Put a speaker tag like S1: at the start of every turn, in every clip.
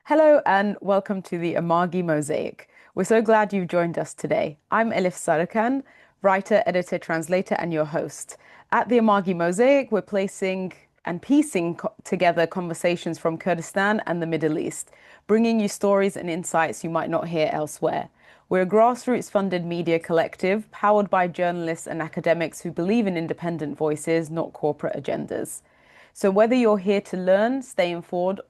S1: Hello and welcome to the Amargi Mosaic. We're so glad you've joined us today. I'm Elif Sarican, writer, editor, translator, and your host. At the Amargi Mosaic, we're placing and piecing together conversations from Kurdistan and the Middle East, bringing you stories and insights you might not hear elsewhere. We're a grassroots funded media collective powered by journalists and academics who believe in independent voices, not corporate agendas. So whether you're here to learn, stay informed,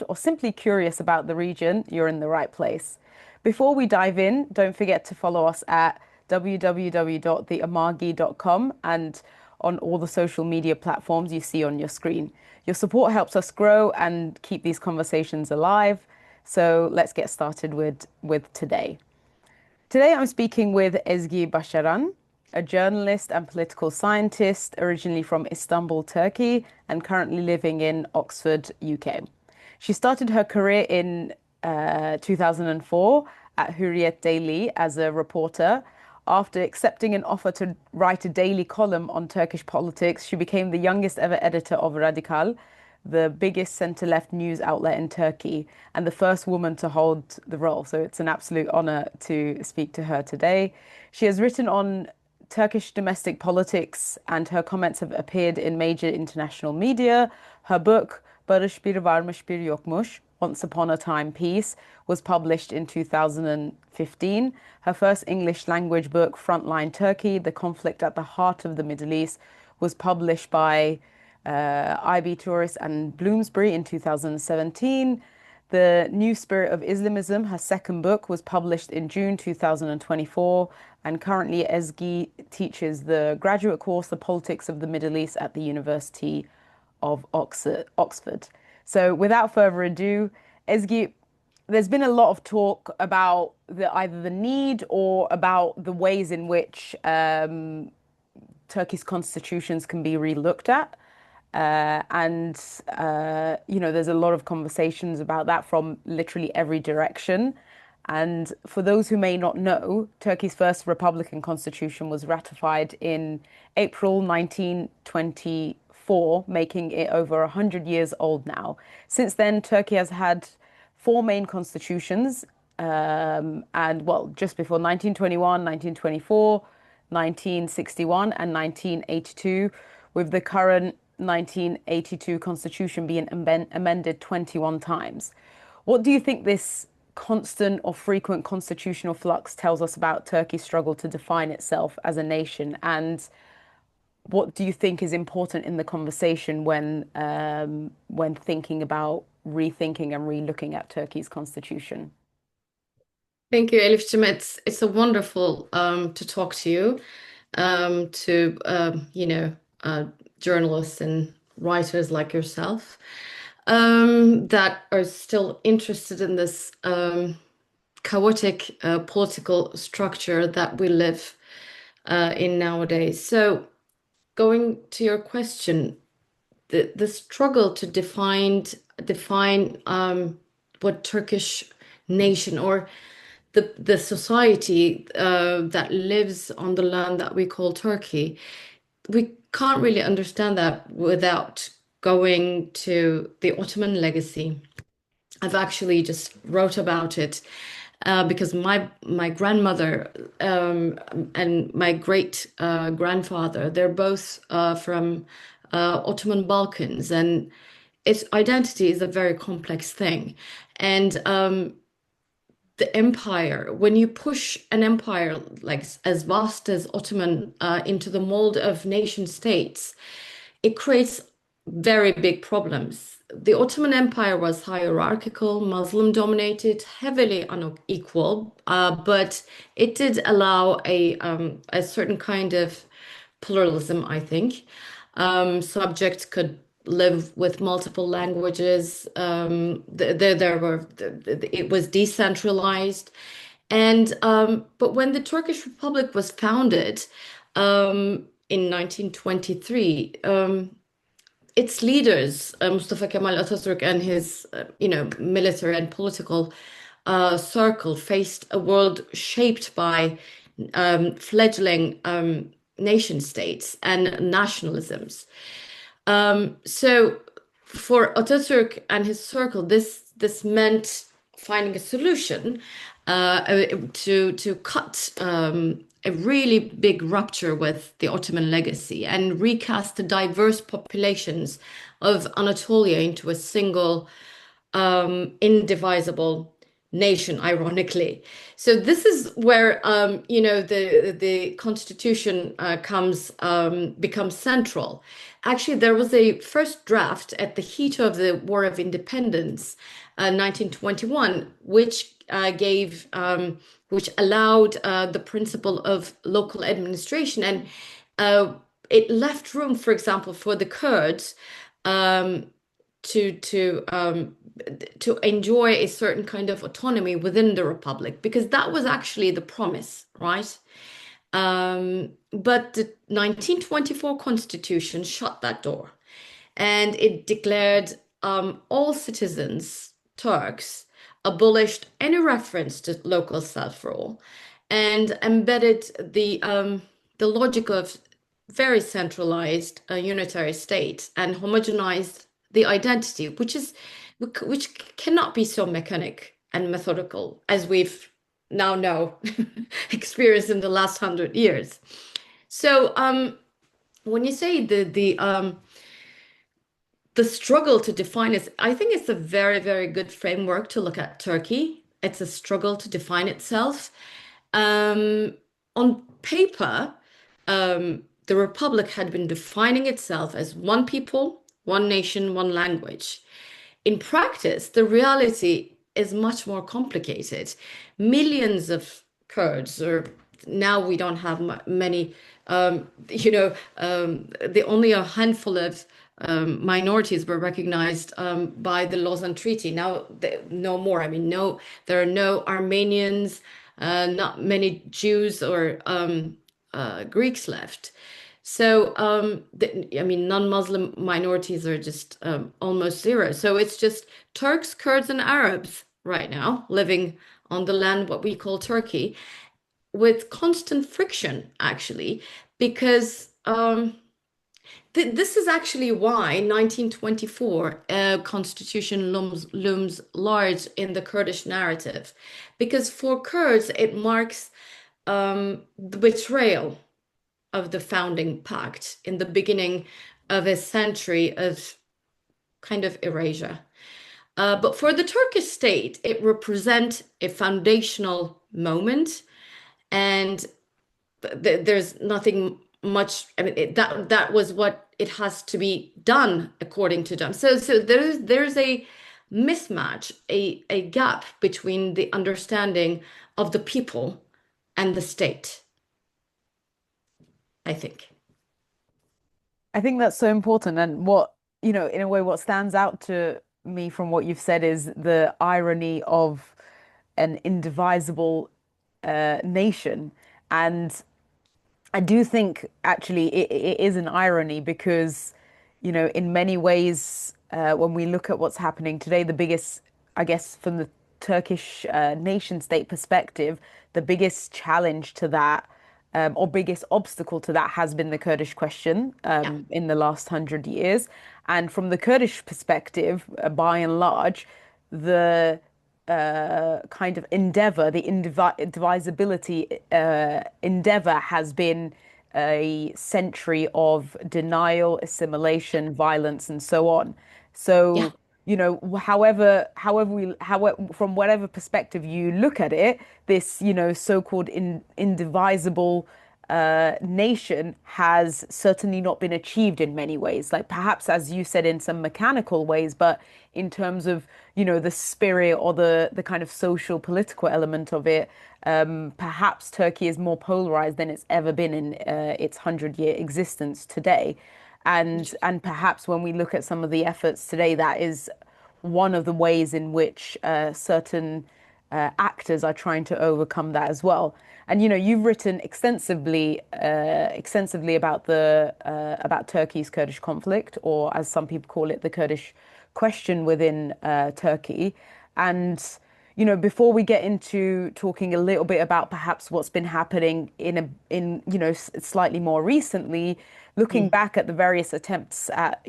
S1: or simply curious about the region, you're in the right place. Before we dive in, don't forget to follow us at www.theamargi.com and on all the social media platforms you see on your screen. Your support helps us grow and keep these conversations alive. So let's get started with today. Today I'm speaking with Ezgi Başaran, a journalist and political scientist originally from Istanbul, Turkey, and currently living in Oxford, UK. She started her career in 2004 at Hürriyet Daily as a reporter. After accepting an offer to write a daily column on Turkish politics, she became the youngest ever editor of Radikal, the biggest center-left news outlet in Turkey, and the first woman to hold the role. So it's an absolute honor to speak to her today. She has written on Turkish domestic politics, and her comments have appeared in major international media. Her book, Barış Bir Varmış Bir Yokmuş, Once Upon a Time Peace, was published in 2015. Her first English language book, Frontline Turkey, The Conflict at the Heart of the Middle East, was published by IB Tourist and Bloomsbury in 2017. The New Spirit of Islamism, her second book, was published in June 2024, and currently Ezgi teaches the graduate course, The Politics of the Middle East at the University of Oxford. So without further ado, Ezgi, there's been a lot of talk about either the need or about the ways in which Turkey's constitutions can be re-looked at. There's a lot of conversations about that from literally every direction. And for those who may not know, Turkey's first republican constitution was ratified in April 1924, making it over 100 years old now. Since then, Turkey has had four main constitutions, just before 1921, 1924, 1961, and 1982, with the current 1982 constitution being amended 21 times. What do you think this constant or frequent constitutional flux tells us about Turkey's struggle to define itself as a nation? And what do you think is important in the conversation when thinking about rethinking and re-looking at Turkey's constitution?
S2: Thank you, Elif'ciğim. It's a wonderful to talk to you, to journalists and writers like yourself that are still interested in this chaotic political structure that we live in nowadays. So, going to your question, the struggle to define what Turkish nation or the society that lives on the land that we call Turkey, we can't really understand that without going to the Ottoman legacy. I've actually just wrote about it because my grandmother and my great grandfather, they're both from Ottoman Balkans, and its identity is a very complex thing. And the empire, when you push an empire like as vast as Ottoman into the mold of nation states, it creates very big problems. The Ottoman Empire was hierarchical, Muslim dominated, heavily unequal, but it did allow a certain kind of pluralism, I think. Subjects could live with multiple languages. It was decentralized. And but when the Turkish Republic was founded in 1923, its leaders, Mustafa Kemal Atatürk and his, military and political circle, faced a world shaped by fledgling nation states and nationalisms. So for Ataturk and his circle, this meant finding a solution to cut a really big rupture with the Ottoman legacy and recast the diverse populations of Anatolia into a single indivisible nation, ironically. So this is where the constitution becomes central. Actually, there was a first draft at the heat of the War of Independence, 1921, which allowed the principle of local administration, and uh, it left room, for example, for the Kurds um, to to um, to enjoy a certain kind of autonomy within the republic, because that was actually the promise, right? But the 1924 constitution shut that door, and it declared all citizens Turks, abolished any reference to local self-rule, and embedded the logic of very centralized unitary state, and homogenized the identity, which cannot be so mechanic and methodical as we've now know experienced in the last 100 years. So when you say the struggle to define it, I think it's a very, very good framework to look at Turkey. It's a struggle to define itself. Um, on paper, the Republic had been defining itself as one people, one nation, one language. In practice, the reality is much more complicated. Millions of Kurds, or now we don't have many, the only a handful of minorities were recognized by the Lausanne Treaty. Now, no more. I mean, no, there are no Armenians, not many Jews or Greeks left. So, I mean, non-Muslim minorities are just almost zero. So it's just Turks, Kurds, and Arabs right now living on the land, what we call Turkey, with constant friction, actually, because this is actually why 1924 constitution looms large in the Kurdish narrative, because for Kurds it marks the betrayal of the founding pact in the beginning of a century of kind of erasure. But for the Turkish state, it represents a foundational moment, and there's nothing much. I mean, that was what it has to be done according to them. So there's a mismatch, a gap between the understanding of the people and the state, I think.
S1: I think that's so important. And what, in a way, what stands out to me from what you've said is the irony of an indivisible nation. And I do think actually it is an irony because, in many ways, when we look at what's happening today, the biggest, I guess, from the Turkish nation state perspective, the biggest challenge to that, or biggest obstacle to that, has been the Kurdish question
S2: Yeah.
S1: in the last 100 years. And from the Kurdish perspective, by and large, the kind of endeavor, the indivisibility endeavor has been a century of denial, assimilation, violence, and so on.
S2: Yeah.
S1: So, from whatever perspective you look at it, this, so-called indivisible nation has certainly not been achieved in many ways. Like perhaps, as you said, in some mechanical ways, but in terms of, the spirit or the kind of social political element of it, perhaps Turkey is more polarized than it's ever been in its 100-year existence today. And perhaps when we look at some of the efforts today, that is one of the ways in which certain actors are trying to overcome that as well. And you've written extensively about Turkey's Kurdish conflict, or as some people call it, the Kurdish question within Turkey. And before we get into talking a little bit about perhaps what's been happening slightly more recently, looking
S2: Mm.
S1: back at the various attempts at,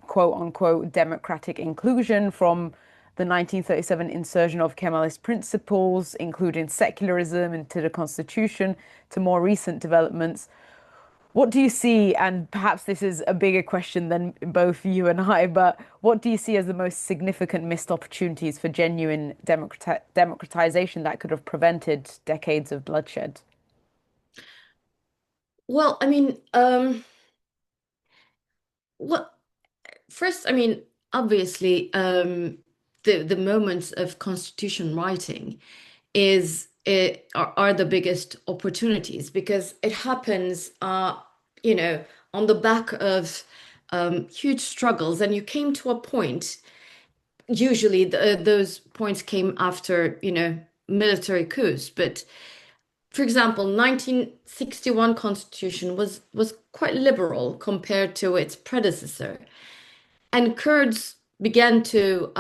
S1: quote unquote, democratic inclusion from the 1937 insertion of Kemalist principles, including secularism into the constitution, to more recent developments. What do you see, and perhaps this is a bigger question than both you and I, but what do you see as the most significant missed opportunities for genuine democratization that could have prevented decades of bloodshed?
S2: Well, well, first, obviously, the moments of constitution writing are the biggest opportunities because it happens, you know, on the back of huge struggles, and you came to a point. Usually, those points came after, military coups. But for example, 1961 constitution was quite liberal compared to its predecessor. And Kurds began to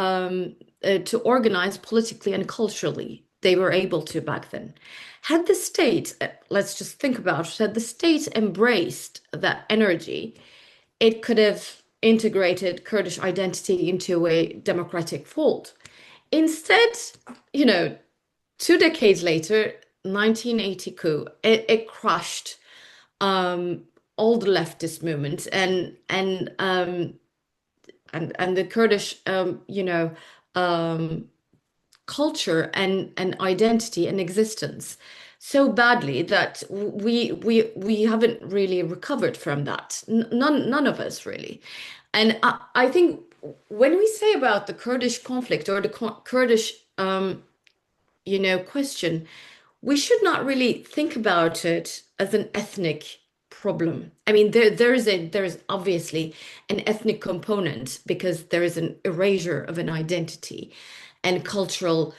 S2: organize politically and culturally. They were able to back then. Had the state, let's just think about it, had the state embraced that energy, it could have integrated Kurdish identity into a democratic fold. Instead, you know, 2 decades later, 1980 coup, it crushed um, all the leftist movements and the Kurdish, um, culture and identity and existence so badly that we haven't really recovered from that. None of us really. And I think when we say about the Kurdish conflict or the Kurdish question, we should not really think about it as an ethnic problem. I mean, there is obviously an ethnic component because there is an erasure of an identity and cultural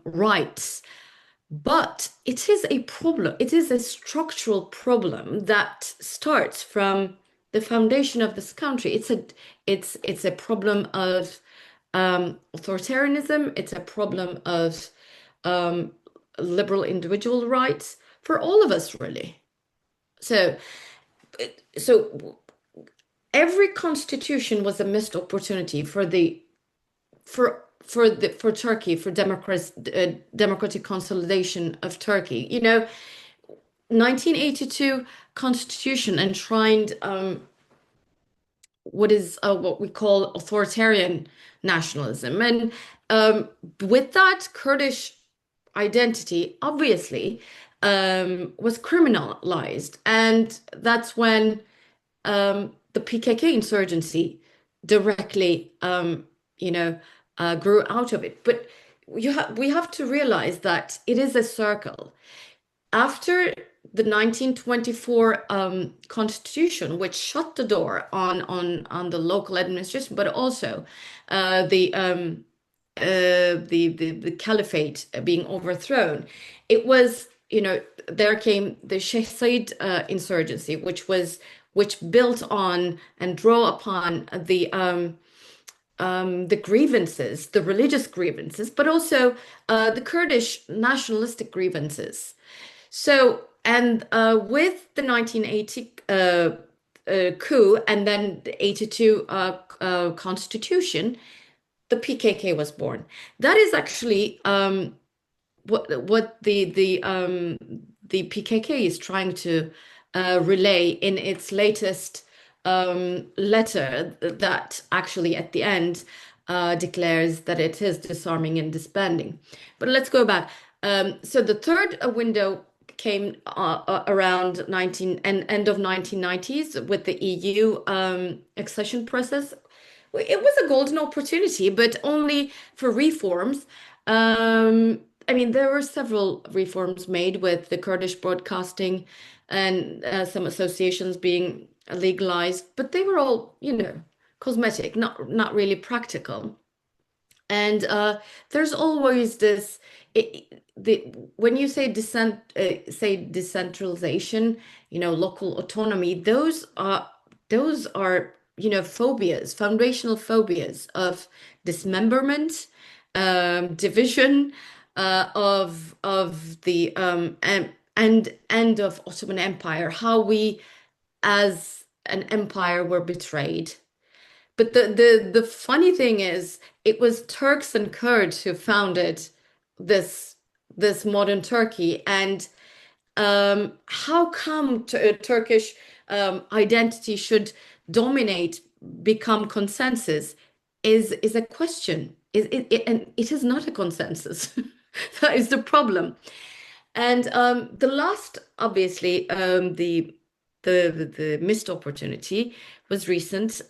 S2: rights. But it is a problem. It is a structural problem that starts from the foundation of this country. It's a problem of authoritarianism. It's a problem of um, liberal individual rights for all of us, really. So, so every constitution was a missed opportunity for Turkey, for democratic consolidation of Turkey. 1982 constitution enshrined what we call authoritarian nationalism, and with that, Kurdish identity obviously was criminalized, and that's when the PKK insurgency directly, grew out of it. But we have to realize that it is a circle. After the 1924 constitution, which shut the door on the local administration, but also the caliphate being overthrown, it was, there came the Sheikh Said insurgency, which built on and draw upon the grievances, the religious grievances, but also the Kurdish nationalistic grievances. So, and with the 1980 coup and then the 82 constitution, the PKK was born. That is actually what the PKK is trying to relay in its latest letter that actually at the end declares that it is disarming and disbanding. But let's go back. So the third window came around 19 and end of 1990s with the EU accession process. It was a golden opportunity, but only for reforms. There were several reforms made with the Kurdish broadcasting and some associations being legalized, but they were all, cosmetic, not really practical. And there's always this, when you say decentralization, local autonomy, those are, phobias, foundational phobias of dismemberment, division of the and end of Ottoman Empire, how we as an empire were betrayed. But the funny thing is, it was Turks and Kurds who founded this this modern Turkey, and how come Turkish identity should dominate, become consensus, is a question. And it is not a consensus. That is the problem. And the last, obviously, the missed opportunity was recent.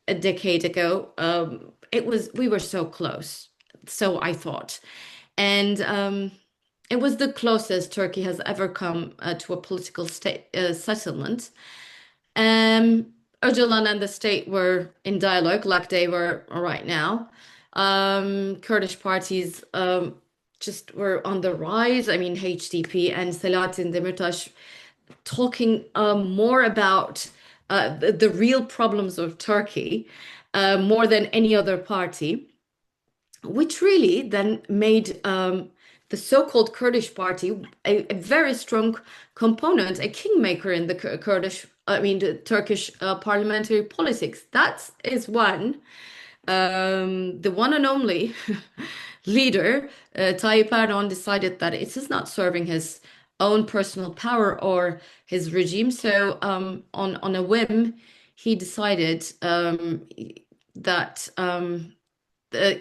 S2: A decade ago, it was we were so close. So I thought, and it was the closest Turkey has ever come to a political state settlement. Um, Öcalan and the state were in dialogue, like they were right now. Kurdish parties just were on the rise. I mean, HDP and Selahattin Demirtas talking more about the real problems of Turkey more than any other party, which really then made the so-called Kurdish party a very strong component, a kingmaker in the Kurdish, I mean, the Turkish parliamentary politics. That is one, the one and only leader, Tayyip Erdogan, decided that it is not serving his own personal power or his regime. So, on a whim, he decided that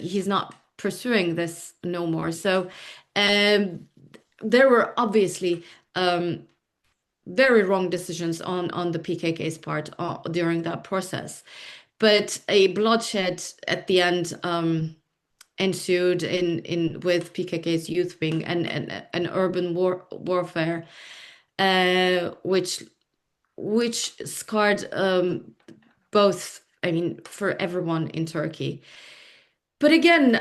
S2: he's not pursuing this no more. So, um, there were obviously very wrong decisions on the PKK's part during that process, but a bloodshed at the end ensued in with PKK's youth wing and an urban warfare, which scarred both. I mean, for everyone in Turkey. But again,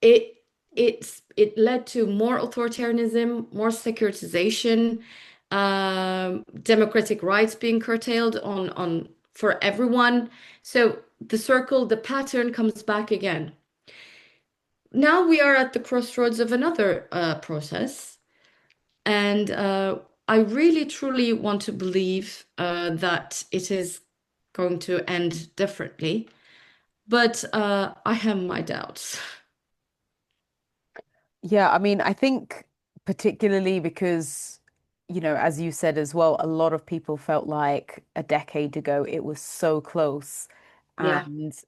S2: it led to more authoritarianism, more securitization, democratic rights being curtailed on for everyone. So the circle, the pattern comes back again. Now we are at the crossroads of another process, and I really truly want to believe that it is going to end differently, but I have my doubts.
S1: Yeah, I mean, I think particularly because, as you said as well, a lot of people felt like a decade ago it was so close,
S2: Yeah.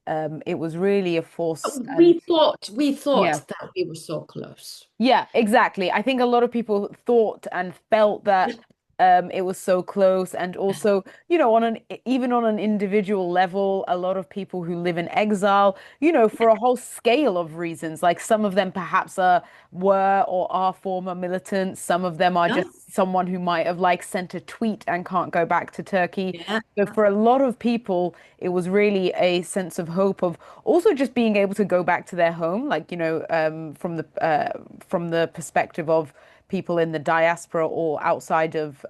S1: and it was really a force. And
S2: We thought
S1: yeah,
S2: that we were so close.
S1: yeah, exactly. I think a lot of people thought and felt that it was so close, and also, on an even on an individual level, a lot of people who live in exile, for a whole scale of reasons. Like some of them perhaps were or are former militants. Some of them are
S2: Yeah,
S1: just someone who might have like sent a tweet and can't go back to Turkey.
S2: yeah,
S1: So for a lot of people, it was really a sense of hope of also just being able to go back to their home, like, from the perspective of people in the diaspora or outside of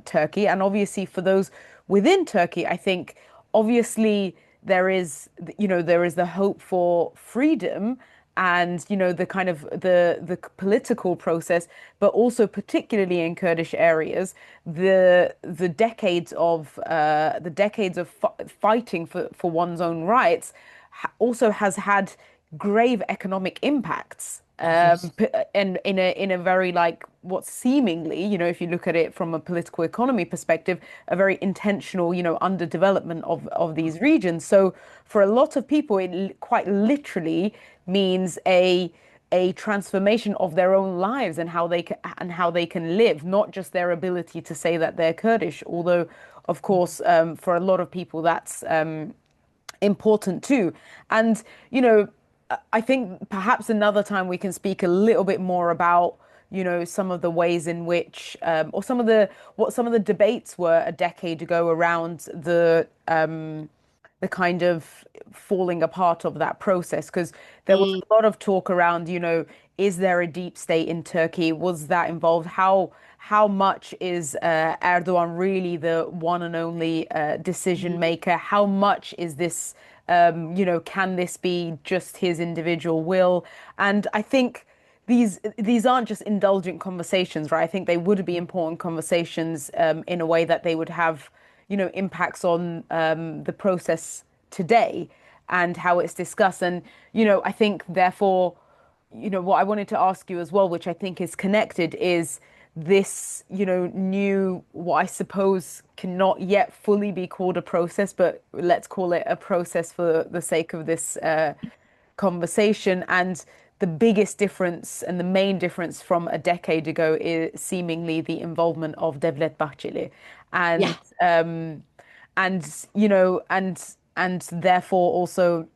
S1: Turkey. And obviously for those within Turkey, I think obviously there is the hope for freedom and the kind of the political process, but also particularly in Kurdish areas, the decades of fighting for one's own rights also has had grave economic impacts.
S2: obvious.
S1: And in a very like what seemingly, if you look at it from a political economy perspective, a very intentional, underdevelopment of these regions. So for a lot of people, quite literally means a transformation of their own lives and how they can live, not just their ability to say that they're Kurdish. Although, of course, for a lot of people, that's important too. And, I think perhaps another time we can speak a little bit more about, some of the ways in which, or some of the debates were a decade ago around the kind of falling apart of that process. Because there was
S2: Mm,
S1: a lot of talk around, is there a deep state in Turkey? Was that involved? How much is Erdogan really the one and only decision
S2: mm,
S1: maker? How much is this Can this be just his individual will? And I think these aren't just indulgent conversations, right? I think they would be important conversations in a way that they would have, impacts on the process today and how it's discussed. And, I think therefore, what I wanted to ask you as well, which I think is connected, is this, new, what I suppose cannot yet fully be called a process, but let's call it a process for the sake of this conversation. And the biggest difference and the main difference from a decade ago is seemingly the involvement of Devlet Bahçeli. And
S2: Yeah.
S1: and therefore also,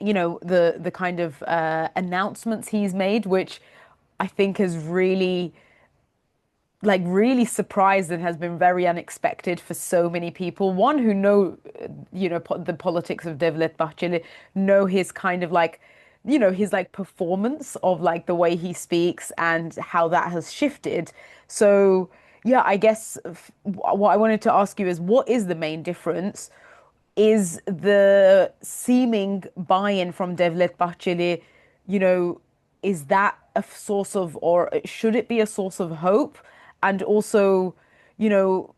S1: the kind of announcements he's made, which I think has really surprised and has been very unexpected for so many people. One who know, the politics of Devlet Bahçeli, know his kind of like, his like performance of like the way he speaks and how that has shifted. So yeah, I guess what I wanted to ask you is what is the main difference? Is the seeming buy-in from Devlet Bahçeli, you know, is that a source of, or should it be a source of hope? And also, you know,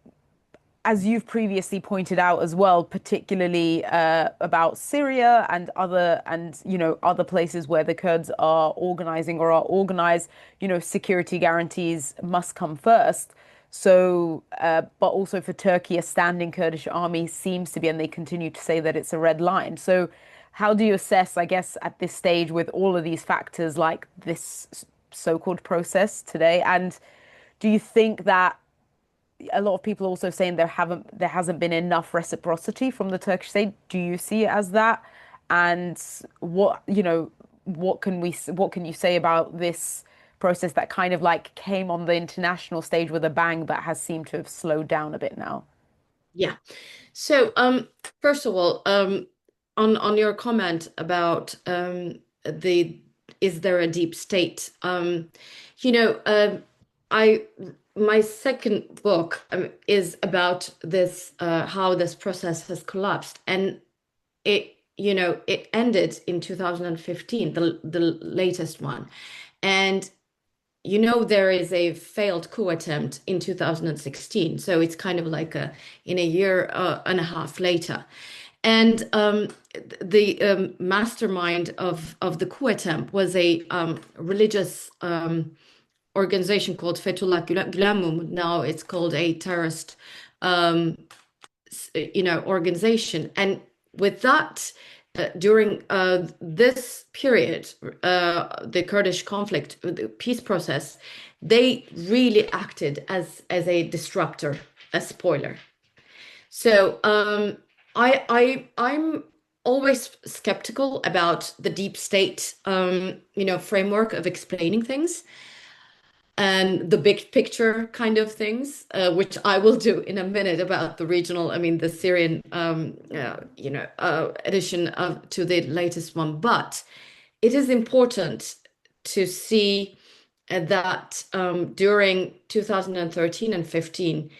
S1: as you've previously pointed out as well, particularly about Syria and other places where the Kurds are organizing or are organized, security guarantees must come first. So, but also for Turkey, a standing Kurdish army seems to be, and they continue to say that it's a red line. So, how do you assess, I guess, at this stage with all of these factors like this so-called process today? And do you think that a lot of people also saying there hasn't been enough reciprocity from the Turkish state? Do you see it as that? And what can you say about this process that kind of like came on the international stage with a bang but has seemed to have slowed down a bit now?
S2: Yeah. So, first of all, on your comment about the is there a deep state? You know, I my second book is about this how this process has collapsed, and it ended in 2015, the latest one, and there is a failed coup attempt in 2016. So it's kind of like in a year and a half later. And the mastermind of the coup attempt was a religious organization called Fethullah Gülen Movement. Now it's called a terrorist organization. And with that, during this period, the Kurdish conflict, the peace process, they really acted as a disruptor, a spoiler. So I'm always skeptical about the deep state, framework of explaining things and the big picture kind of things, which I will do in a minute about the regional, the Syrian, addition to the latest one. But it is important to see that during 2013 and 15,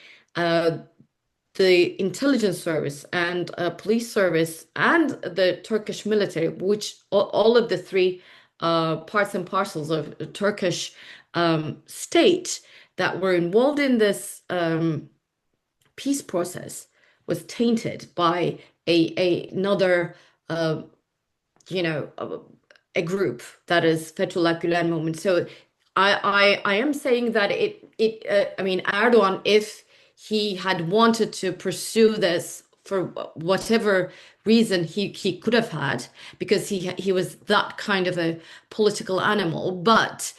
S2: the intelligence service and police service and the Turkish military, which all of the three parts and parcels of the Turkish state that were involved in this peace process, was tainted by another, a group that is Fethullah Gülen movement. So I am saying that Erdogan, if he had wanted to pursue this for whatever reason he could have had, because he was that kind of a political animal. But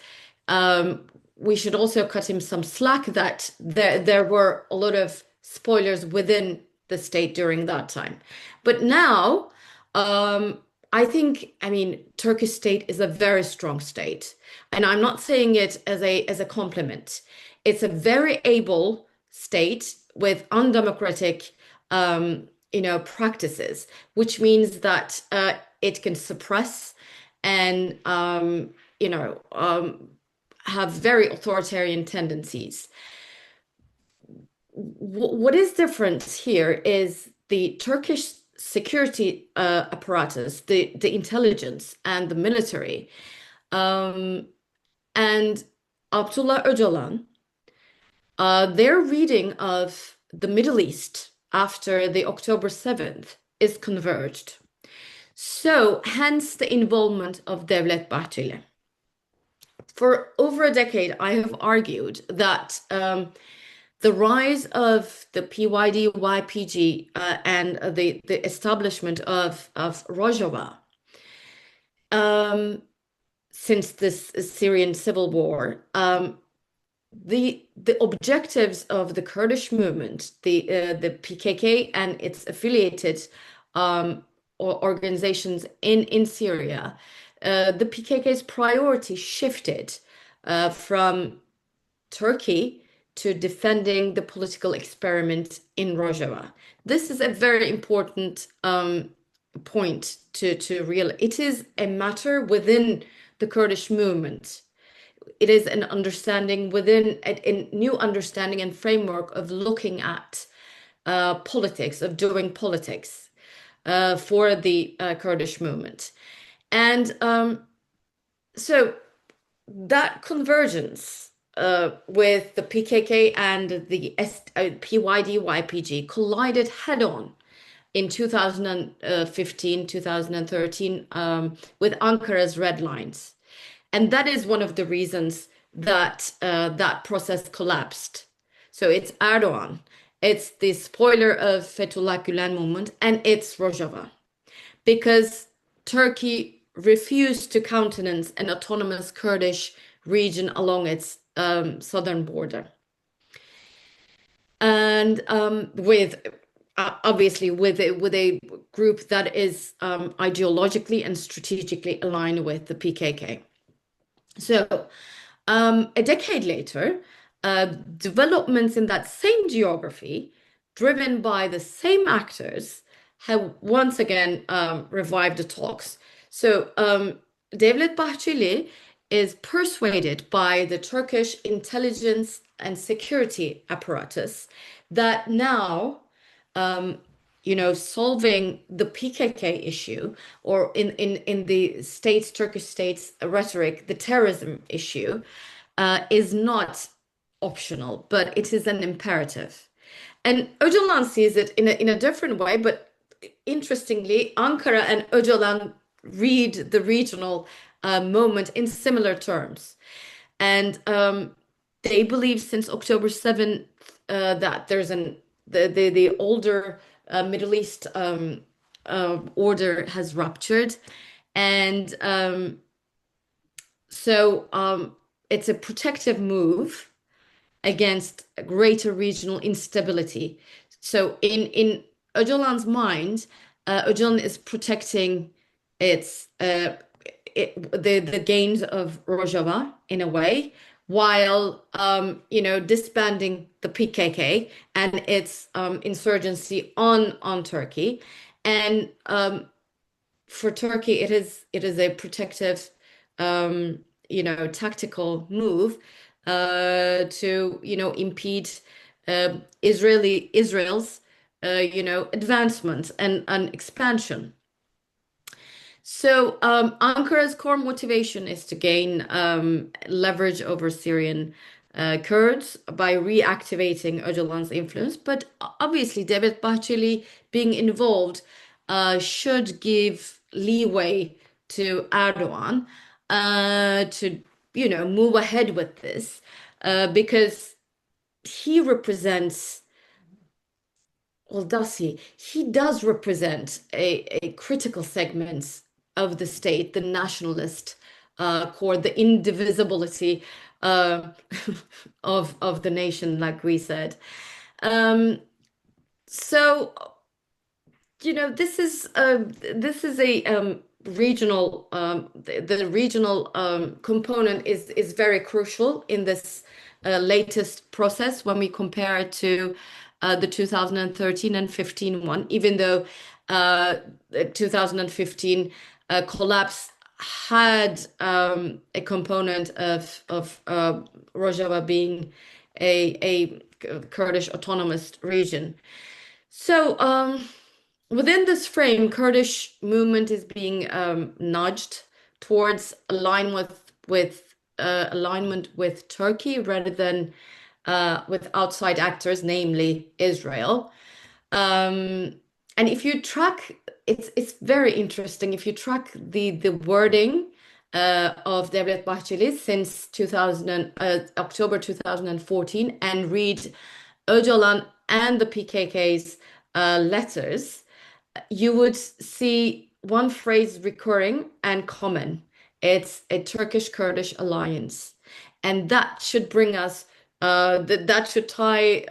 S2: we should also cut him some slack that there were a lot of spoilers within the state during that time. But now, I think, Turkish state is a very strong state, and I'm not saying it as a compliment. It's a very able state with undemocratic, practices, which means that it can suppress and, have very authoritarian tendencies. What is different here is the Turkish security apparatus, the intelligence and the military. And Abdullah Öcalan, their reading of the Middle East after the October 7th is converged. So, hence the involvement of Devlet Bahçeli. For over a decade, I have argued that the rise of the PYD, YPG, and the establishment of Rojava since this Syrian civil war, the objectives of the Kurdish movement, the PKK and its affiliated organizations in Syria, the PKK's priority shifted from Turkey to defending the political experiment in Rojava. This is a very important point to realize. It is a matter within the Kurdish movement. It is an understanding within a new understanding and framework of looking at politics, of doing politics for the Kurdish movement. And so that convergence with the PKK and the PYD, YPG collided head on in 2015, 2013 with Ankara's red lines. And that is one of the reasons that that process collapsed. So it's Erdogan, it's the spoiler of Fethullah Gülen movement, and it's Rojava. Because Turkey refused to countenance an autonomous Kurdish region along its southern border. And with obviously with a group that is ideologically and strategically aligned with the PKK. So a decade later, developments in that same geography, driven by the same actors, have once again revived the talks. So Devlet Bahçeli is persuaded by the Turkish intelligence and security apparatus that now, solving the PKK issue, or in the states, Turkish states rhetoric, the terrorism issue, is not optional, but it is an imperative. And Öcalan sees it in a different way, but interestingly, Ankara and Öcalan read the regional moment in similar terms. And they believe since October 7th that there's the older Middle East order has ruptured. And so it's a protective move against greater regional instability. So in Öcalan's mind, Öcalan is protecting the gains of Rojava in a way, while disbanding the PKK and its insurgency on Turkey. And for Turkey, it is a protective, tactical move to impede Israel's advancement and expansion. So Ankara's core motivation is to gain leverage over Syrian Kurds by reactivating Öcalan's influence. But obviously, Devlet Bahçeli being involved should give leeway to Erdogan to move ahead with this because he represents. Well, does he? He does represent a critical segment of the state, the nationalist core, the indivisibility of the nation, like we said. So this is a regional. The regional component is very crucial in this latest process when we compare it to the 2013 and 15 one, even though the 2015 collapse had a component of Rojava being a Kurdish autonomous region. So within this frame, Kurdish movement is being nudged towards alignment with Turkey rather than with outside actors, namely Israel. Um, and if you track, it's very interesting. If you track the wording of Devlet Bahçeli since October 2014 and read Öcalan and the PKK's letters, you would see one phrase recurring and common. It's a Turkish-Kurdish alliance. And that should bring us, that should tie,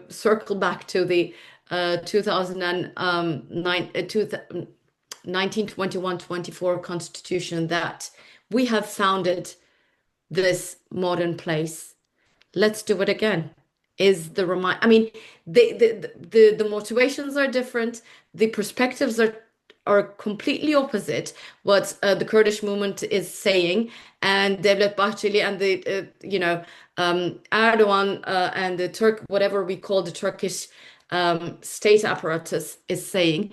S2: circle back to the 2009, 1921-24 constitution that we have founded this modern place. Let's do it again. Is the remind? I mean, the motivations are different. The perspectives are completely opposite what the Kurdish movement is saying, and Devlet Bahçeli and the Erdogan and the Turk, whatever we call the Turkish state apparatus, is saying.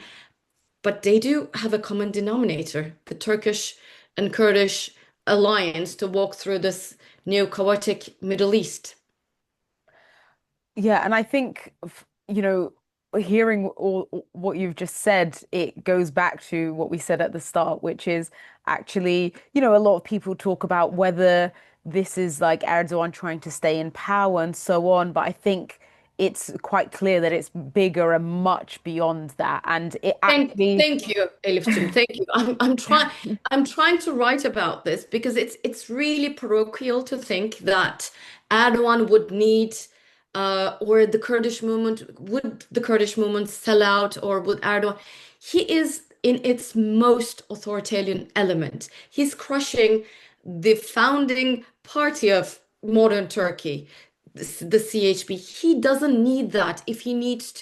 S2: But they do have a common denominator: the Turkish and Kurdish alliance to walk through this new chaotic Middle East.
S1: Yeah, and I think, hearing all what you've just said, it goes back to what we said at the start, which is actually, a lot of people talk about whether this is like Erdogan trying to stay in power and so on, but I think it's quite clear that it's bigger and much beyond that. And it actually,
S2: Thank you, Elif'cim. Thank you. I'm trying to write about this because it's really parochial to think that Erdogan would need or the Kurdish movement sell out, or would Erdogan? He is in its most authoritarian element. He's crushing the founding party of modern Turkey, the CHP. He doesn't need that if he wants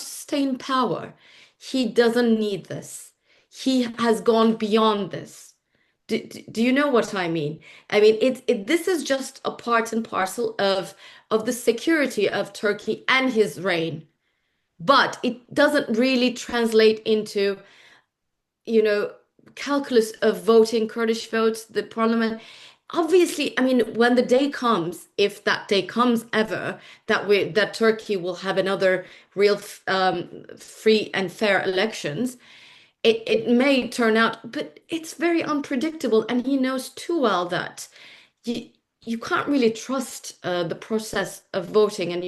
S2: to stay in power. He doesn't need this. He has gone beyond this. Do you know what I mean? I mean, this is just a part and parcel of the security of Turkey and his reign, but it doesn't really translate into, you know, calculus of voting Kurdish votes, the parliament. Obviously, I mean, when the day comes, if that day comes ever, that Turkey will have another real free and fair elections, it may turn out, but it's very unpredictable, and he knows too well that you you can't really trust the process of voting, and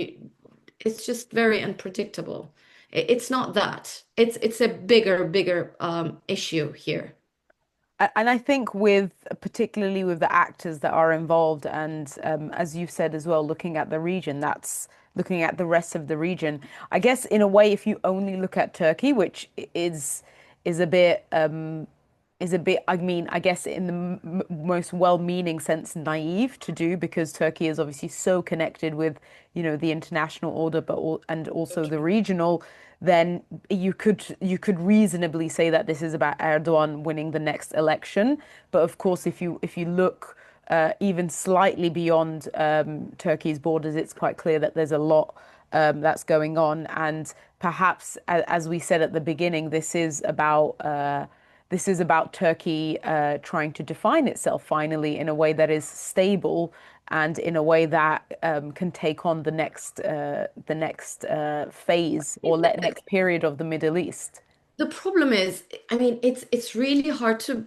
S2: it's just very unpredictable. It's not that. It's a bigger issue here.
S1: And I think particularly with the actors that are involved, and as you've said as well, looking at the region, that's looking at the rest of the region. I guess in a way, if you only look at Turkey, which is a bit I mean, I guess in the m most well-meaning sense, naive to do, because Turkey is obviously so connected with, the international order, and also the regional, then you could reasonably say that this is about Erdogan winning the next election. But of course, if you look even slightly beyond Turkey's borders, it's quite clear that there's a lot that's going on, and perhaps, as we said at the beginning, this is about Turkey trying to define itself finally in a way that is stable and in a way that can take on the next phase or next period of the Middle East.
S2: The problem is, I mean, it's really hard to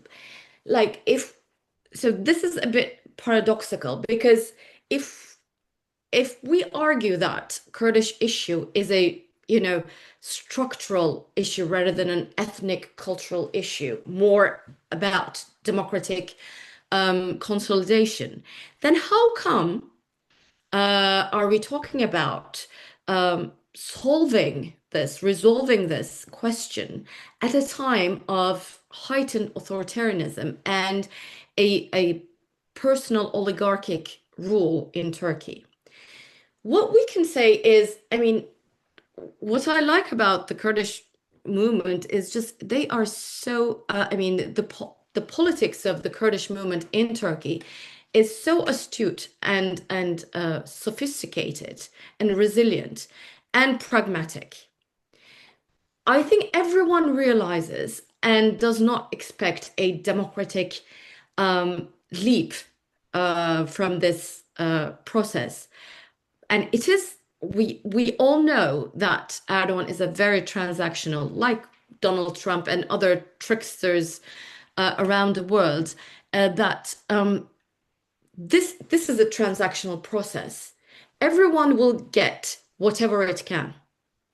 S2: like if so this is a bit paradoxical because if if we argue that Kurdish issue is a, structural issue rather than an ethnic cultural issue, more about democratic consolidation, then how come are we talking about resolving this question at a time of heightened authoritarianism and a personal oligarchic rule in Turkey? What we can say is, I mean, what I like about the Kurdish movement is just they are so, I mean, the politics of the Kurdish movement in Turkey is so astute and sophisticated and resilient and pragmatic. I think everyone realizes and does not expect a democratic leap from this process. And it is, we all know that Erdogan is a very transactional, like Donald Trump and other tricksters around the world, that this is a transactional process. Everyone will get whatever it can.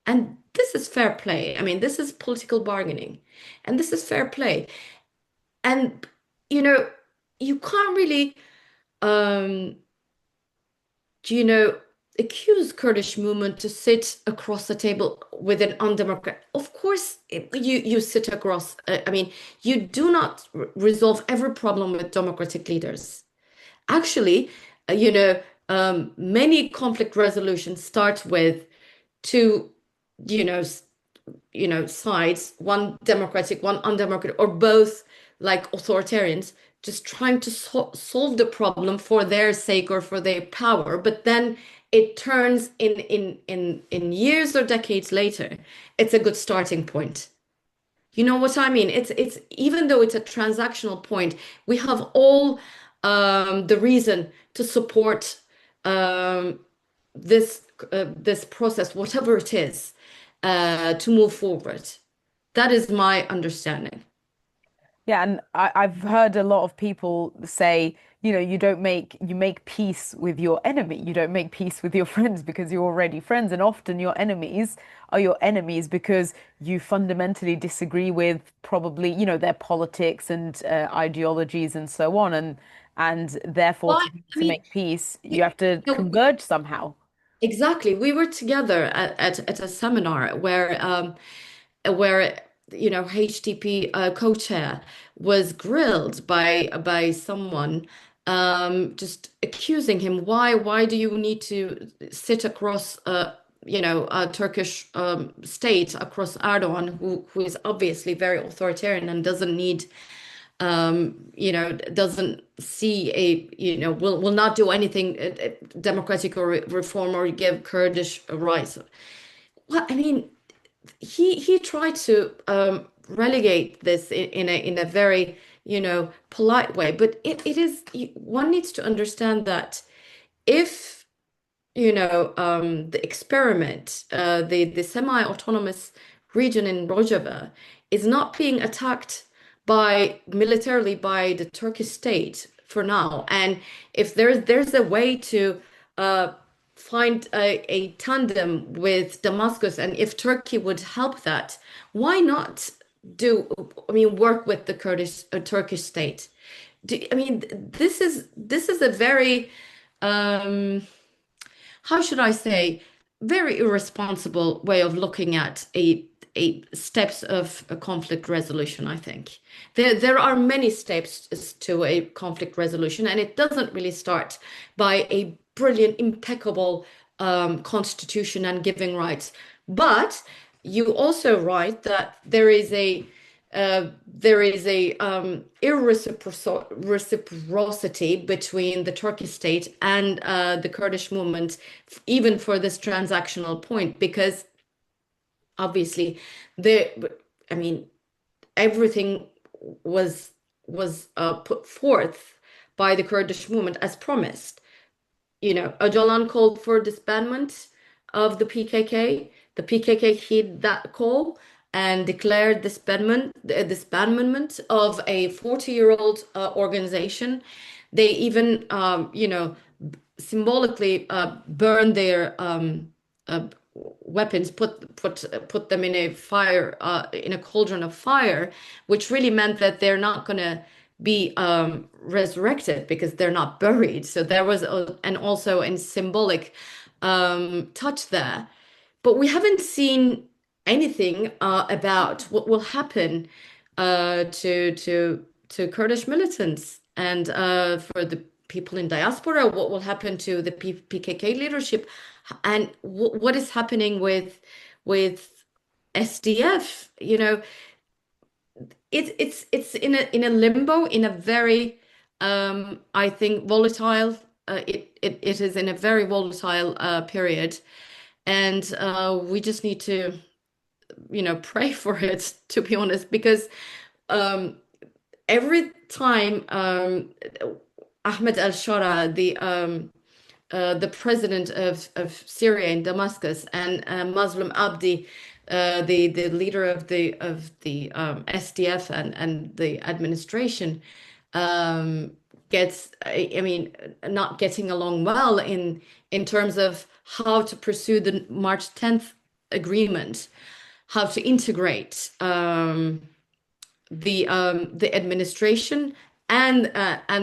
S2: And this is fair play. I mean, this is political bargaining, and this is fair play. And you know, you can't really um, you know, accuse Kurdish movement to sit across the table with an undemocratic. Of course, you sit across. I mean, you do not resolve every problem with democratic leaders. Actually, many conflict resolutions start with two, you know, sides, one democratic, one undemocratic, or both like authoritarians, just trying to solve the problem for their sake or for their power. But then it turns in years or decades later, it's a good starting point. You know what I mean? It's even though it's a transactional point, we have all the reason to support um, this process, whatever it is, to move forward. That is my understanding.
S1: Yeah, and I've heard a lot of people say, you make peace with your enemy. You don't make peace with your friends because you're already friends. And often your enemies are your enemies because you fundamentally disagree with probably, their politics and ideologies and so on. And therefore,
S2: Well, I
S1: to
S2: mean,
S1: make peace, you
S2: you
S1: have to
S2: know,
S1: converge somehow.
S2: exactly. We were together at a seminar where HTP co-chair was grilled by someone just accusing him, why do you need to sit across a Turkish state across Erdogan, who is obviously very authoritarian and doesn't need doesn't see will not do anything democratic or reform or give Kurdish rights. Well, I mean, he tried to relegate this in a very polite way, but it is one needs to understand that if the experiment, the semi-autonomous region in Rojava is not being attacked by militarily by the Turkish state for now, and if there's a way to uh, find a tandem with Damascus, and if Turkey would help that, why not work with the Kurdish Turkish state? I mean, this is a very how should I say, very irresponsible way of looking at a steps of a conflict resolution, I think. There are many steps to a conflict resolution, and it doesn't really start by a brilliant, impeccable constitution and giving rights. But you also write that there is a reciprocity between the Turkish state and the Kurdish movement, even for this transactional point, because obviously I mean, everything was put forth by the Kurdish movement as promised. Öcalan called for disbandment of the PKK. The PKK heeded that call and declared disbandment of a 40-year-old organization. They even, symbolically burned their weapons, put them in a fire, in a cauldron of fire, which really meant that they're not gonna be resurrected because they're not buried. So there was and also a symbolic touch there. But we haven't seen anything about what will happen to Kurdish militants and for the people in diaspora, what will happen to the PKK leadership, and what is happening with SDF. It's in a limbo, in a very I think volatile. It is in a very volatile period, and we just need to pray for it, to be honest, because um, every time Ahmed al-Shara, the president of Syria in Damascus, and Muslim Abdi, the leader of the SDF and the administration, um, gets, I mean, not getting along well in terms of how to pursue the March 10th agreement, how to integrate the administration and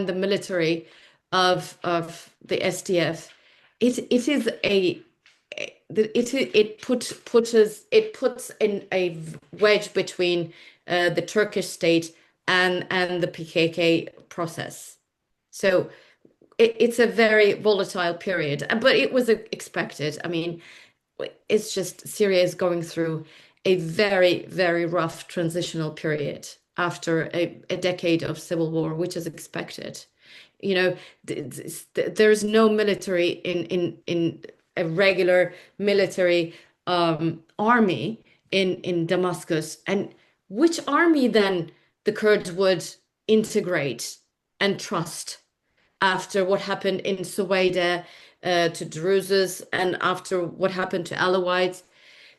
S2: the military of the SDF. It is a it puts in a wedge between the Turkish state and the PKK process. So it's a very volatile period, but it was expected. I mean, it's just Syria is going through a very, very rough transitional period after a decade of civil war, which is expected. You know, there's no military in a regular military army in Damascus. And which army then the Kurds would integrate and trust after what happened in Suwaida to Druzus and after what happened to Alawites?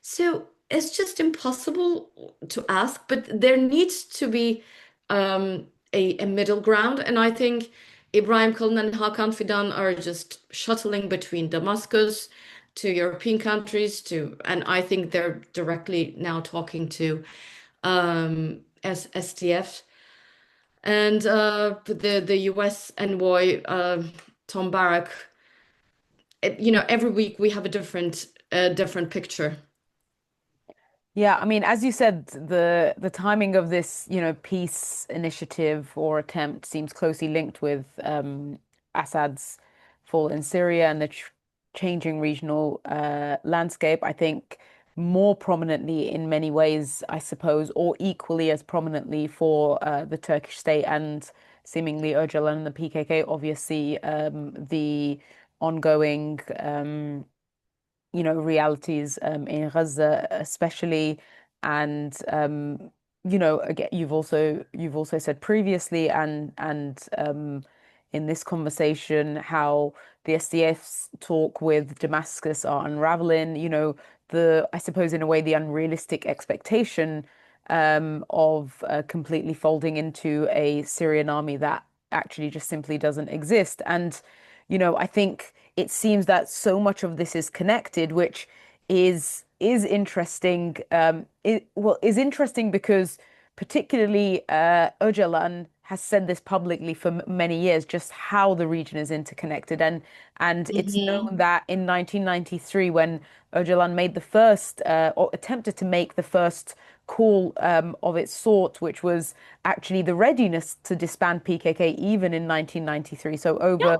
S2: So it's just impossible to ask, but there needs to be a middle ground. And I think Ibrahim Kalin and Hakan Fidan are just shuttling between Damascus to European countries and I think they're directly now talking to SDF and the US envoy, Tom Barrack. Every week we have a different picture.
S1: Yeah, I mean, as you said, the timing of this, peace initiative or attempt seems closely linked with Assad's fall in Syria and the ch changing regional landscape. I think more prominently in many ways, I suppose, or equally as prominently for the Turkish state and seemingly Öcalan and the PKK. Obviously, the ongoing realities in Gaza especially. And again, you've also said previously and in this conversation how the SDF's talk with Damascus are unraveling, I suppose in a way the unrealistic expectation of completely folding into a Syrian army that actually just simply doesn't exist. And I think it seems that so much of this is connected, which is interesting. Is interesting because particularly Öcalan has said this publicly for many years, just how the region is interconnected, and it's known
S2: Hmm.
S1: that in 1993, when Öcalan made the first or attempted to make the first call of its sort, which was actually the readiness to disband PKK, even in 1993. So
S2: Yeah.
S1: over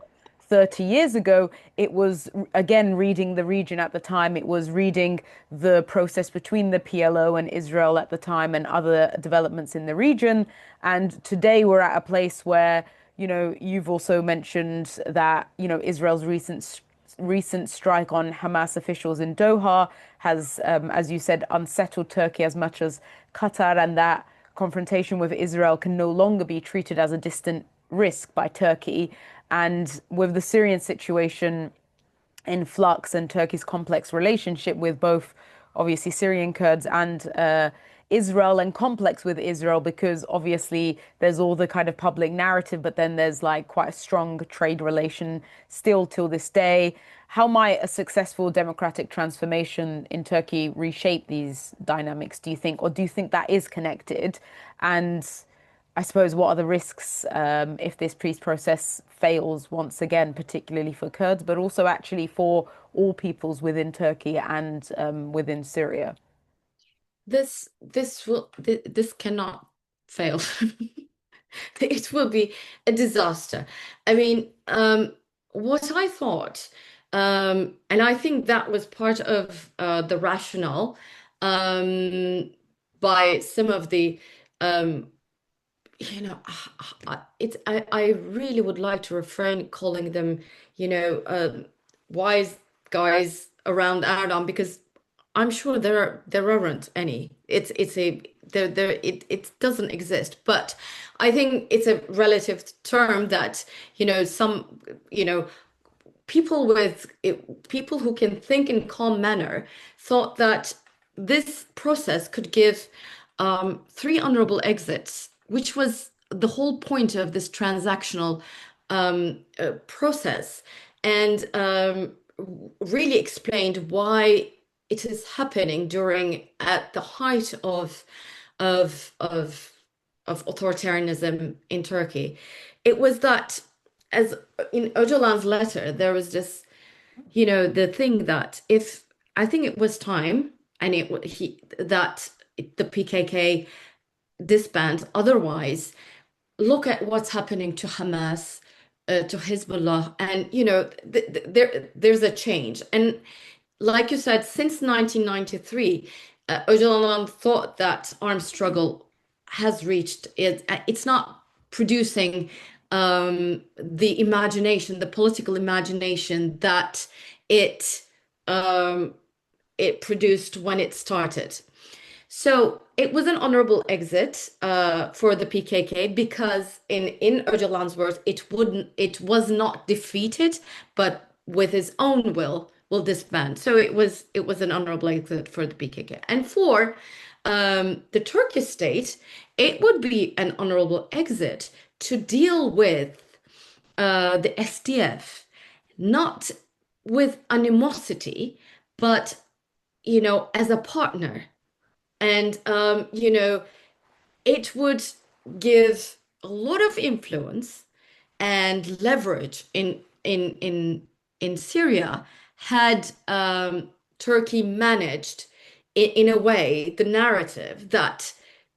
S1: 30 years ago, it was again reading the region at the time. It was reading the process between the PLO and Israel at the time and other developments in the region. And today we're at a place where, you've also mentioned that, Israel's recent strike on Hamas officials in Doha has, as you said, unsettled Turkey as much as Qatar, and that confrontation with Israel can no longer be treated as a distant risk by Turkey. And with the Syrian situation in flux and Turkey's complex relationship with both, obviously, Syrian Kurds and Israel, and complex with Israel because obviously there's all the kind of public narrative, but then there's like quite a strong trade relation still till this day. How might a successful democratic transformation in Turkey reshape these dynamics, do you think? Or do you think that is connected? And I suppose what are the risks if this peace process fails once again, particularly for Kurds, but also actually for all peoples within Turkey and within Syria?
S2: This cannot fail. It will be a disaster. I mean, what I thought, and I think that was part of the rationale by some of the, um, I really would like to refrain calling them, wise guys around Erdogan because I'm sure there aren't any. It's a there it doesn't exist. But I think it's a relative term that, some, you know, people who can think in calm manner thought that this process could give three honorable exits, which was the whole point of this transactional process, and really explained why it is happening during at the height of of of authoritarianism in Turkey. It was that, as in Öcalan's letter, there was this, the thing that if I think it was time, and the PKK disbands. Otherwise, look at what's happening to Hamas, to Hezbollah, and there's a change. And like you said, since 1993, Öcalan thought that armed struggle has reached it. It's not producing the imagination, the political imagination that it um, it produced when it started. So it was an honorable exit for the PKK because, in Öcalan's words, it was not defeated, but with his own will disband. So it was an honorable exit for the PKK, and for the Turkish state, it would be an honorable exit to deal with the SDF, not with animosity, but as a partner. And it would give a lot of influence and leverage in Syria had Turkey managed in a way the narrative that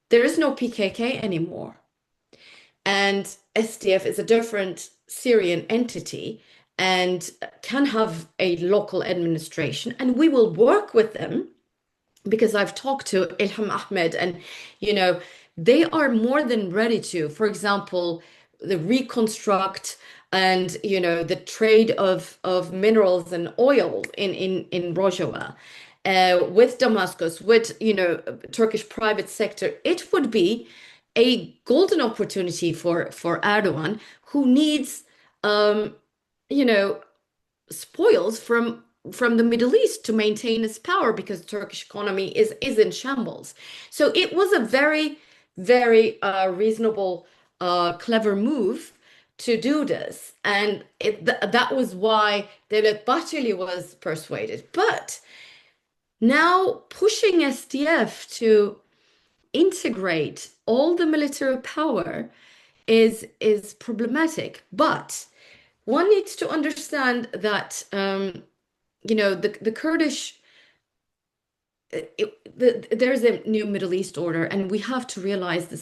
S2: there is no PKK anymore, and SDF is a different Syrian entity and can have a local administration, and we will work with them, because I've talked to Ilham Ahmed, and they are more than ready to, for example, the reconstruct and the trade of minerals and oil in Rojava, with Damascus, with Turkish private sector. It would be a golden opportunity for Erdogan, who needs you know spoils from the Middle East to maintain his power, because the Turkish economy is in shambles. So it was a very, very reasonable, clever move to do this, and that was why Devlet Bahçeli was persuaded. But now pushing SDF to integrate all the military power is problematic. But one needs to understand that the Kurdish, there's a new Middle East order, and we have to realize that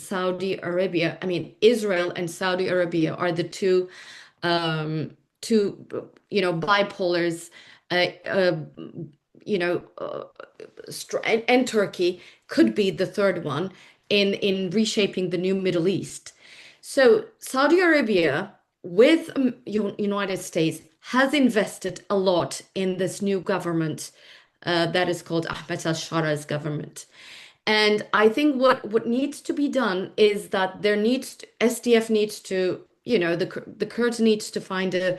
S2: Israel and Saudi Arabia are the two bipolars, uh, uh, and Turkey could be the third one in reshaping the new Middle East. So Saudi Arabia with United States has invested a lot in this new government that is called Ahmed al-Shara's government. And I think what needs to be done is that SDF needs to, the Kurds needs to find a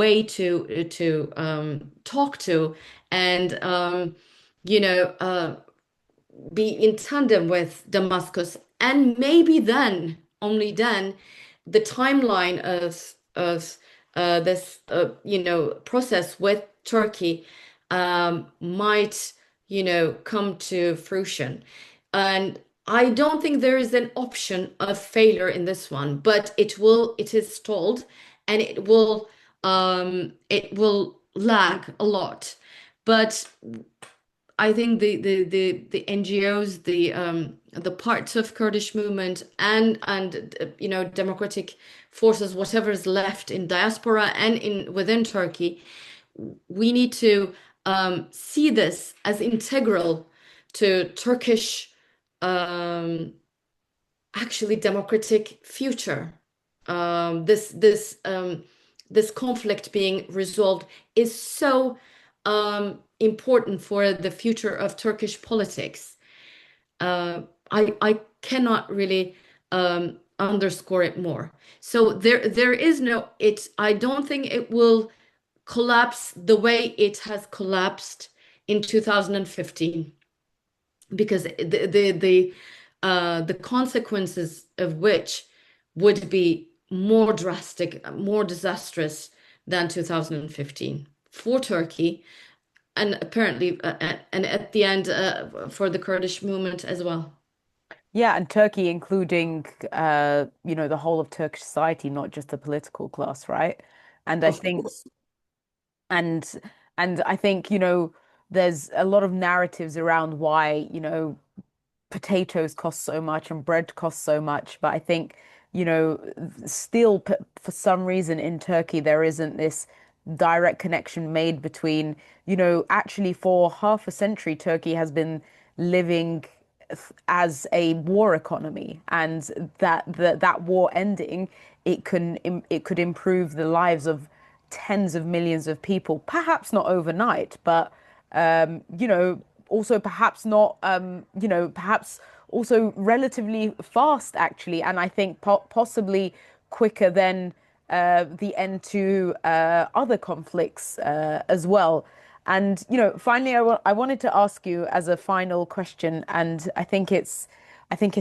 S2: way to talk to, and be in tandem with Damascus, and maybe then, only then, the timeline of this process with Turkey might come to fruition. And I don't think there is an option of failure in this one, but it is stalled, and it will lag a lot. But I think the NGOs, the parts of Kurdish movement, and democratic forces, whatever is left in diaspora and within Turkey, we need to see this as integral to Turkish actually democratic future. This conflict being resolved is so important for the future of Turkish politics. I cannot really underscore it more. So there is no it. I don't think it will collapse the way it has collapsed in 2015, because the consequences of which would be more drastic, more disastrous than 2015 for Turkey, and apparently, and at the end, for the Kurdish movement as well.
S1: Yeah, and Turkey, including the whole of Turkish society, not just the political class, right? And I
S2: Of
S1: think
S2: course.
S1: and and I think, there's a lot of narratives around why, potatoes cost so much and bread costs so much. But I think, still for some reason in Turkey, there isn't this direct connection made between, actually for half a century, Turkey has been living as a war economy, and that war ending, it could improve the lives of tens of millions of people, perhaps not overnight, but also perhaps not, perhaps also relatively fast, actually. And I think possibly quicker than the end to other conflicts as well. And, finally, I wanted to ask you as a final question, and I think it's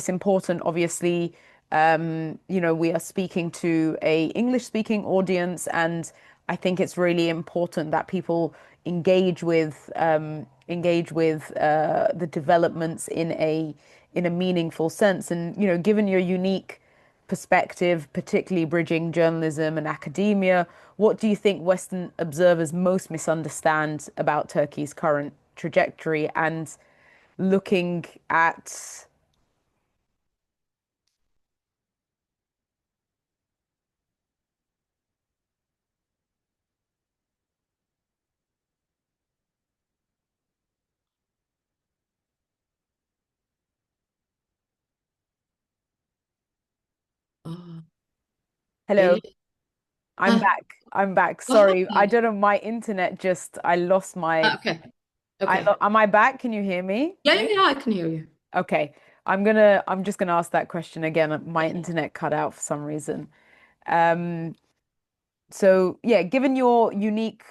S1: important, obviously, we are speaking to a English speaking audience, and I think it's really important that people engage with the developments in a meaningful sense. And given your unique perspective, particularly bridging journalism and academia, what do you think Western observers most misunderstand about Turkey's current trajectory? And looking at
S2: Oh,
S1: Hello,
S2: Elif.
S1: I'm
S2: Huh?
S1: back. I'm back.
S2: What
S1: Sorry, I
S2: happened?
S1: don't know. My internet just, I lost my,
S2: Okay. Okay.
S1: am I back? Can you hear me?
S2: Yeah, yeah, yeah, I can hear you.
S1: Okay. I'm just gonna ask that question again. My internet cut out for some reason. Um, So, yeah, given your unique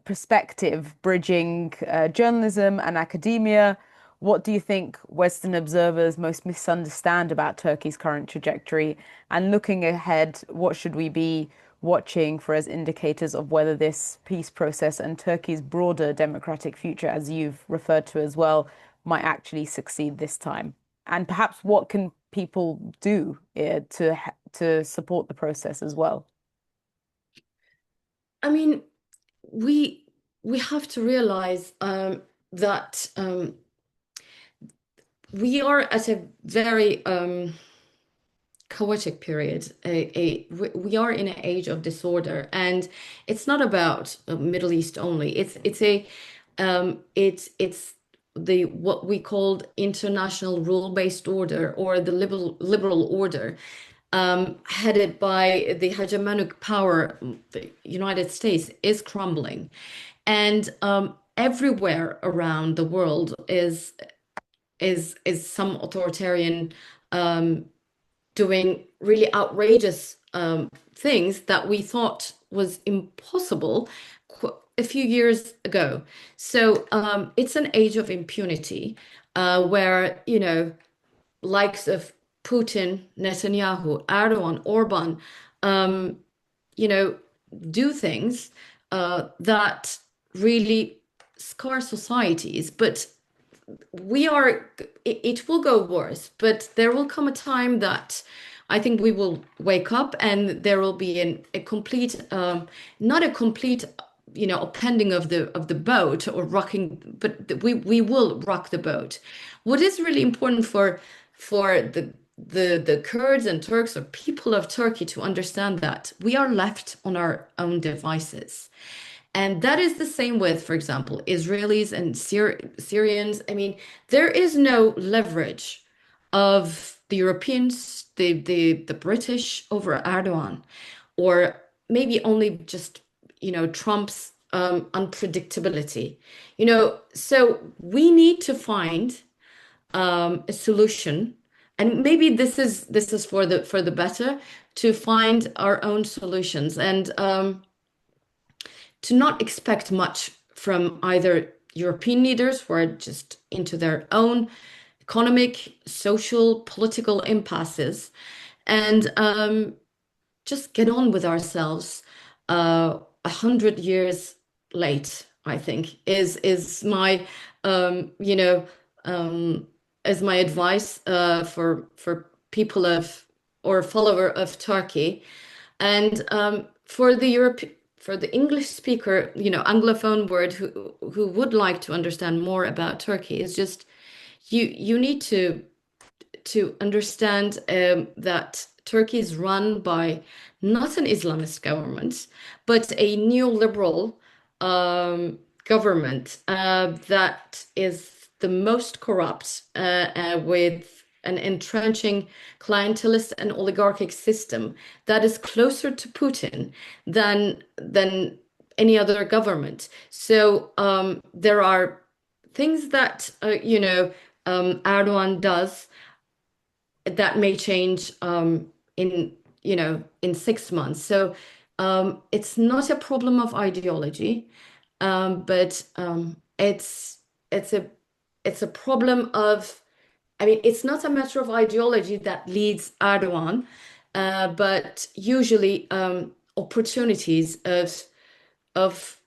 S1: perspective bridging journalism and academia, what do you think Western observers most misunderstand about Turkey's current trajectory? And looking ahead, what should we be watching for as indicators of whether this peace process and Turkey's broader democratic future, as you've referred to as well, might actually succeed this time? And perhaps what can people do to support the process as well?
S2: I mean, we we have to realize that we are at a very chaotic period. We are in an age of disorder, and it's not about Middle East only. It's the what we called international rule-based order, or the liberal order, headed by the hegemonic power, the United States, is crumbling, and everywhere around the world is some authoritarian doing really outrageous things that we thought was impossible a few years ago. So it's an age of impunity, where, likes of Putin, Netanyahu, Erdogan, Orban, um, you know, do things that really scar societies. But it will go worse, but there will come a time that I think we will wake up, and there will be a complete, not a complete, upending of the boat, or rocking, but we will rock the boat. What is really important for the Kurds and Turks, or people of Turkey, to understand that we are left on our own devices. And that is the same with, for example, Israelis and Syrians. I mean, there is no leverage of the Europeans, the British over Erdogan, or maybe only just, Trump's unpredictability. So we need to find a solution, and maybe this is for the better, to find our own solutions and to not expect much from either European leaders who are just into their own economic, social, political impasses, and just get on with ourselves. 100 years late, I think, is my you know is my advice for people of or follower of Turkey, and for the English speaker, Anglophone word who would like to understand more about Turkey is just you need to understand that Turkey is run by not an Islamist government, but a neoliberal government that is the most corrupt, with an entrenching clientelist and oligarchic system that is closer to Putin than any other government. So there are things that Erdogan does that may change in 6 months. So it's not a problem of ideology, but it's a it's a problem of, I mean, it's not a matter of ideology that leads Erdogan, but usually opportunities of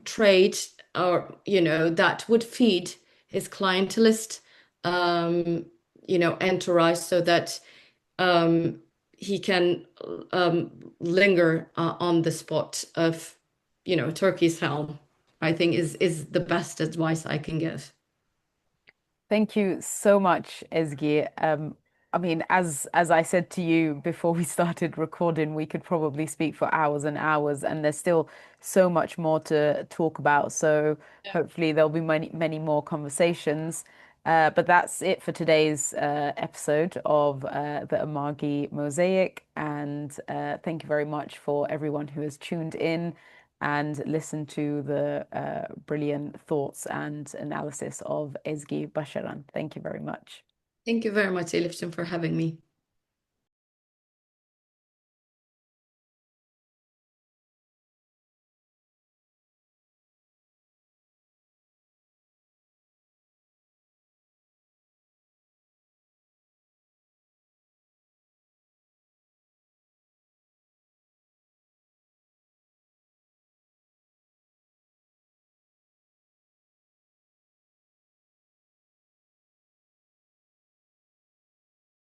S2: trade, or that would feed his clientelist entourage, so that he can linger on the spot of Turkey's helm. I think is the best advice I can give.
S1: Thank you so much, Ezgi. I mean, as I said to you before we started recording, we could probably speak for hours and hours, and there's still so much more to talk about. So hopefully there'll be many more conversations. But that's it for today's episode of the Amargi Mosaic. And thank you very much for everyone who has tuned in and listened to the brilliant thoughts and analysis of Ezgi Başaran. Thank you very much.
S2: Thank you very much, Elif, for having me.